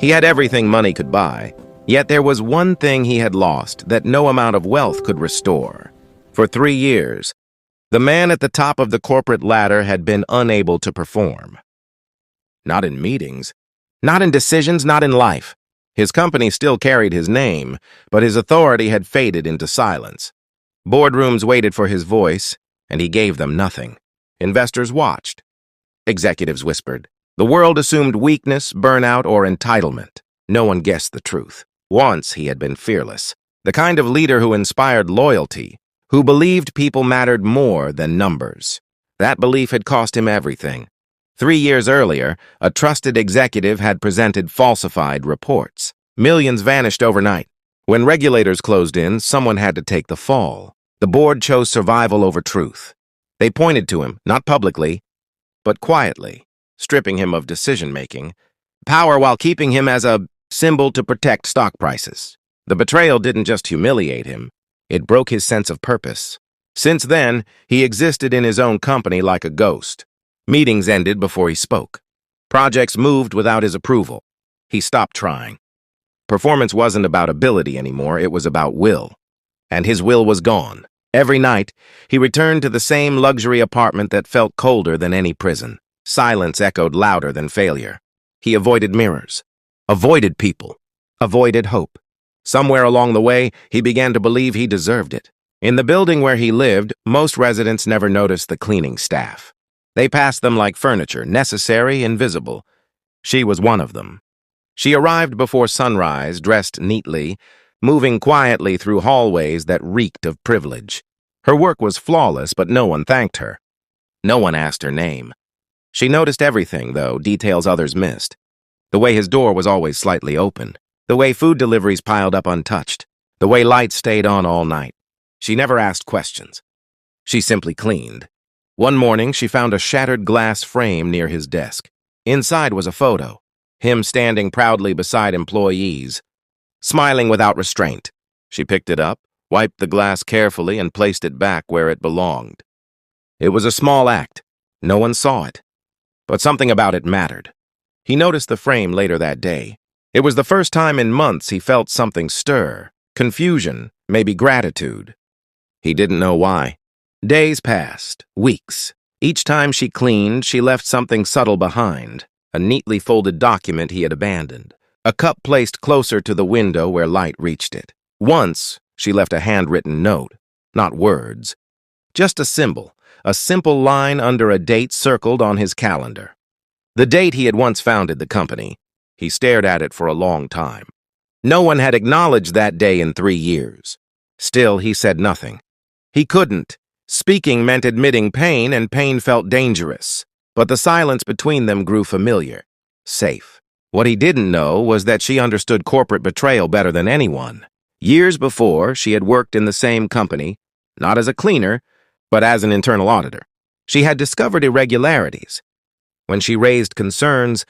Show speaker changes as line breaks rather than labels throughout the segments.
He had everything money could buy, yet there was one thing he had lost that no amount of wealth could restore. For 3 years, the man at the top of the corporate ladder had been unable to perform. Not in meetings, not in decisions, not in life. His company still carried his name, but his authority had faded into silence. Boardrooms waited for his voice, and he gave them nothing. Investors watched. Executives whispered. The world assumed weakness, burnout, or entitlement. No one guessed the truth. Once he had been fearless, the kind of leader who inspired loyalty, who believed people mattered more than numbers. That belief had cost him everything. 3 years earlier, a trusted executive had presented falsified reports. Millions vanished overnight. When regulators closed in, someone had to take the fall. The board chose survival over truth. They pointed to him, not publicly, but quietly, stripping him of decision-making, power while keeping him as a symbol to protect stock prices. The betrayal didn't just humiliate him, it broke his sense of purpose. Since then, he existed in his own company like a ghost. Meetings ended before he spoke. Projects moved without his approval. He stopped trying. Performance wasn't about ability anymore, it was about will. And his will was gone. Every night, he returned to the same luxury apartment that felt colder than any prison. Silence echoed louder than failure. He avoided mirrors, avoided people, avoided hope. Somewhere along the way, he began to believe he deserved it. In the building where he lived, most residents never noticed the cleaning staff. They passed them like furniture, necessary, invisible. She was one of them. She arrived before sunrise, dressed neatly, moving quietly through hallways that reeked of privilege. Her work was flawless, but no one thanked her. No one asked her name. She noticed everything, though, details others missed. The way his door was always slightly open. The way food deliveries piled up untouched. The way lights stayed on all night. She never asked questions. She simply cleaned. One morning, she found a shattered glass frame near his desk. Inside was a photo. Him standing proudly beside employees, smiling without restraint. She picked it up, wiped the glass carefully, and placed it back where it belonged. It was a small act. No one saw it. But something about it mattered. He noticed the frame later that day. It was the first time in months he felt something stir. Confusion, maybe gratitude. He didn't know why. Days passed, weeks. Each time she cleaned, she left something subtle behind. A neatly folded document he had abandoned. A cup placed closer to the window where light reached it. Once, she left a handwritten note. Not words. Just a symbol. A simple line under a date circled on his calendar. The date he had once founded the company. He stared at it for a long time. No one had acknowledged that day in 3 years. Still, he said nothing. He couldn't. Speaking meant admitting pain, and pain felt dangerous. But the silence between them grew familiar. Safe. What he didn't know was that she understood corporate betrayal better than anyone. Years before, she had worked in the same company, not as a cleaner, but as an internal auditor. She had discovered irregularities. When she raised concerns,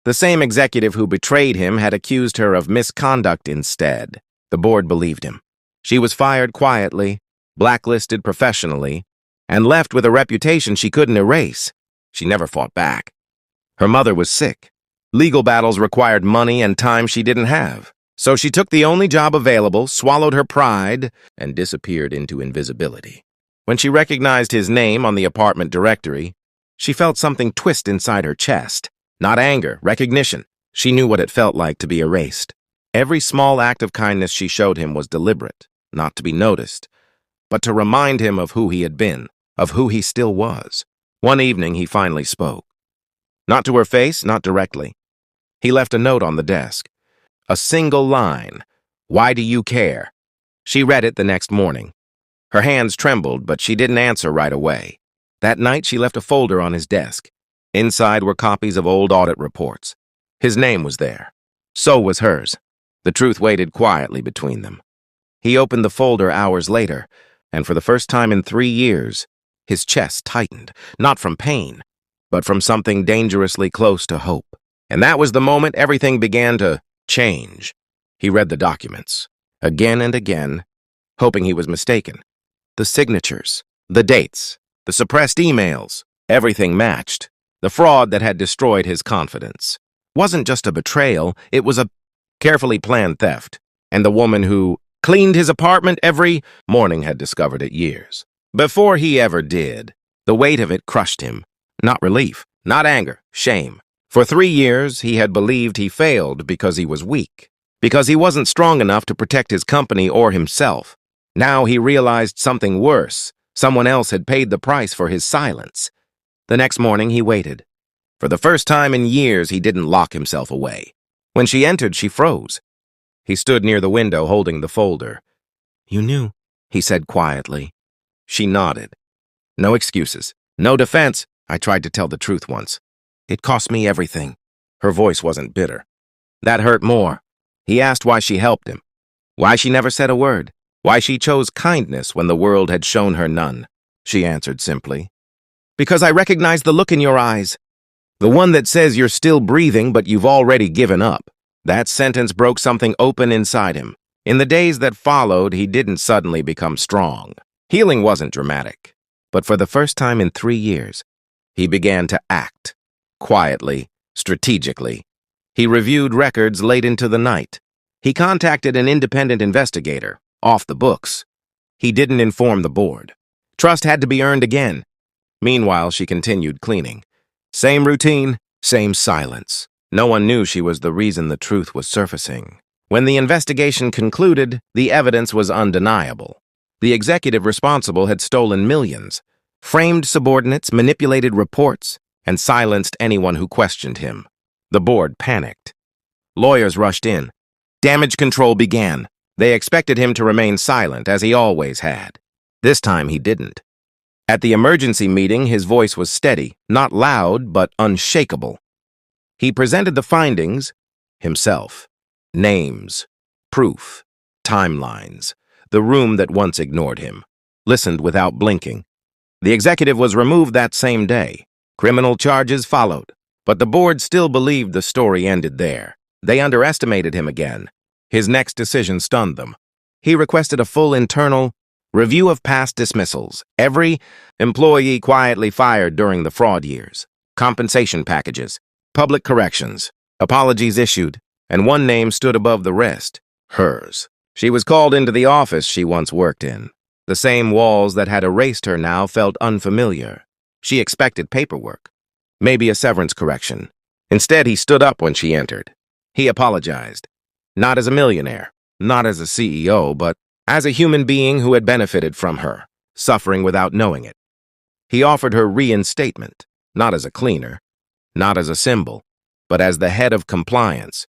the same executive who betrayed him had accused her of misconduct instead. The board believed him. She was fired quietly, blacklisted professionally, and left with a reputation she couldn't erase. She never fought back. Her mother was sick. Legal battles required money and time she didn't have. So she took the only job available, swallowed her pride, and disappeared into invisibility. When she recognized his name on the apartment directory, she felt something twist inside her chest. Not anger, recognition. She knew what it felt like to be erased. Every small act of kindness she showed him was deliberate, not to be noticed, but to remind him of who he had been, of who he still was. One evening, he finally spoke. Not to her face, not directly. He left a note on the desk. A single line. Why do you care? She read it the next morning. Her hands trembled, but she didn't answer right away. That night, she left a folder on his desk. Inside were copies of old audit reports. His name was there. So was hers. The truth waited quietly between them. He opened the folder hours later, and for the first time in 3 years, his chest tightened, not from pain, but from something dangerously close to hope. And that was the moment everything began to change. He read the documents, again and again, hoping he was mistaken. The signatures, the dates, the suppressed emails, everything matched. The fraud that had destroyed his confidence. wasn't just a betrayal, it was a carefully planned theft. And the woman who cleaned his apartment every morning had discovered it years before he ever did. The weight of it crushed him. Not relief, not anger, shame. For 3 years, he had believed he failed because he was weak, because he wasn't strong enough to protect his company or himself. Now he realized something worse. Someone else had paid the price for his silence. The next morning, he waited. For the first time in years, he didn't lock himself away. When she entered, she froze. He stood near the window holding the folder. "You knew," he said quietly. She nodded. "No excuses. No defense. I tried to tell the truth once. It cost me everything." Her voice wasn't bitter. That hurt more. He asked why she helped him. Why she never said a word. Why she chose kindness when the world had shown her none. She answered simply, "Because I recognize the look in your eyes. The one that says you're still breathing, but you've already given up." That sentence broke something open inside him. In the days that followed, he didn't suddenly become strong. Healing wasn't dramatic. But for the first time in 3 years, he began to act. Quietly, strategically. He reviewed records late into the night. He contacted an independent investigator, off the books. He didn't inform the board. Trust had to be earned again. Meanwhile, she continued cleaning. Same routine, same silence. No one knew she was the reason the truth was surfacing. When the investigation concluded, the evidence was undeniable. The executive responsible had stolen millions, framed subordinates, manipulated reports, and silenced anyone who questioned him. The board panicked. Lawyers rushed in. Damage control began. They expected him to remain silent, as he always had. This time he didn't. At the emergency meeting, his voice was steady, not loud, but unshakable. He presented the findings himself. Names, proof, timelines. The room that once ignored him. Listened without blinking. The executive was removed that same day. Criminal charges followed. But the board still believed the story ended there. They underestimated him again. His next decision stunned them. He requested a full internal review of past dismissals. Every employee quietly fired during the fraud years. Compensation packages. Public corrections. Apologies issued. And one name stood above the rest. Hers. She was called into the office she once worked in. The same walls that had erased her now felt unfamiliar. She expected paperwork. Maybe a severance correction. Instead, he stood up when she entered. He apologized. Not as a millionaire, not as a CEO, but as a human being who had benefited from her, suffering without knowing it. He offered her reinstatement, not as a cleaner, not as a symbol, but as the head of compliance,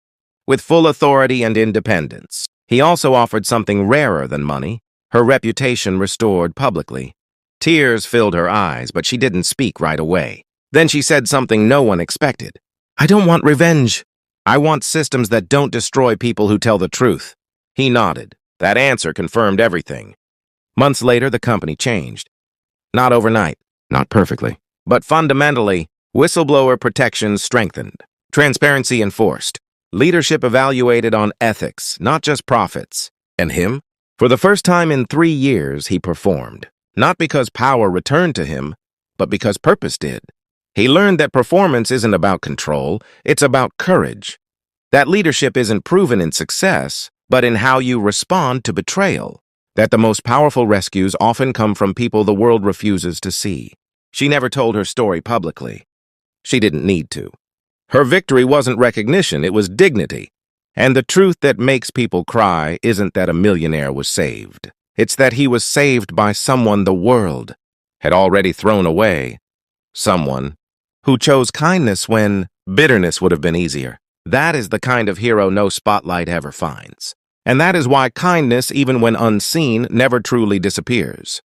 with full authority and independence. He also offered something rarer than money, her reputation restored publicly. Tears filled her eyes, but she didn't speak right away. Then she said something no one expected. "I don't want revenge. I want systems that don't destroy people who tell the truth." He nodded. That answer confirmed everything. Months later, the company changed. Not overnight, not perfectly, but fundamentally, whistleblower protections strengthened, transparency enforced, leadership evaluated on ethics, not just profits. And him? For the first time in 3 years, he performed. Not because power returned to him, but because purpose did. He learned that performance isn't about control, it's about courage. That leadership isn't proven in success, but in how you respond to betrayal. That the most powerful rescues often come from people the world refuses to see. She never told her story publicly. She didn't need to. Her victory wasn't recognition, it was dignity. And the truth that makes people cry isn't that a millionaire was saved. It's that he was saved by someone the world had already thrown away. Someone who chose kindness when bitterness would have been easier. That is the kind of hero no spotlight ever finds. And that is why kindness, even when unseen, never truly disappears.